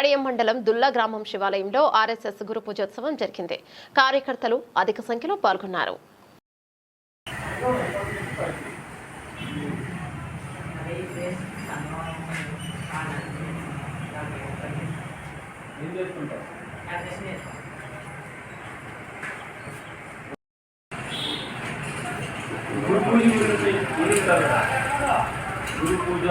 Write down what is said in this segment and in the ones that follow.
కడియం మండలం దుల్లా గ్రామం శివాలయంలో ఆర్ఎస్ఎస్ గురు పూజోత్సవం జరిగింది. కార్యకర్తలు అధిక సంఖ్యలో పాల్గొన్నారు. గురు పూజ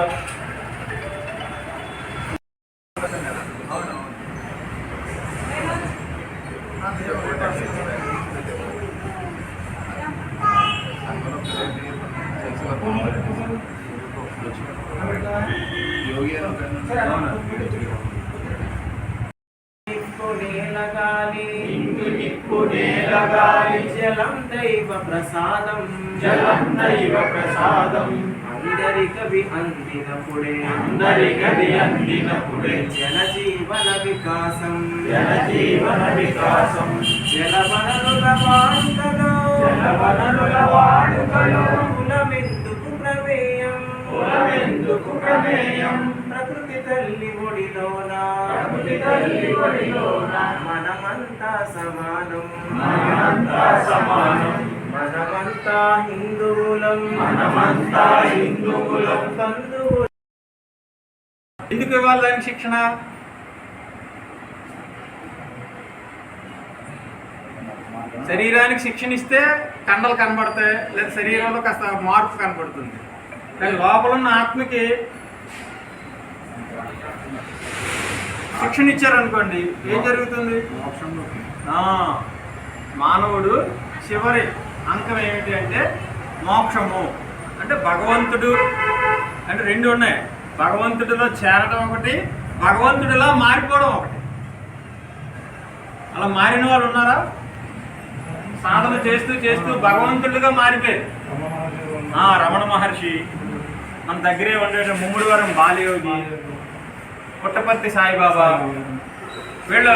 జలం దైవ ప్రసాదం అందరికవి అందినప్పుడే జనజీవన వికాసం జలవనరుల వాడుకలో కులమెందుకు ప్రమేయం ప్రకృతి తల్లి ఒడిలోన మనమంతా సమానం మనమంతా హిందువులం బంధువులం. ఎందుకు ఇవ్వాలి దానికి శిక్షణ? శరీరానికి శిక్షణ ఇస్తే కండలు కనబడతాయి, లేదా శరీరంలో కాస్త మార్పు కనబడుతుంది. కానీ లోపల ఉన్న ఆత్మకి శిక్షణ ఇచ్చారనుకోండి, ఏం జరుగుతుంది? మానవుడు చివరి అంకం ఏమిటి అంటే మోక్షము. అంటే భగవంతుడు అంటే రెండు ఉన్నాయి. భగవంతుడిలో చేరడం ఒకటి, భగవంతుడిలా మారిపోవడం ఒకటి. అలా మారిన వాళ్ళు ఉన్నారా? సాధన చేస్తూ చేస్తూ భగవంతుడిగా మారిపోయారు. రమణ మహర్షి, మన దగ్గరే ఉండే ముమ్మిడివరం బాలయోగి, పుట్టపర్తి సాయిబాబా, వీళ్ళు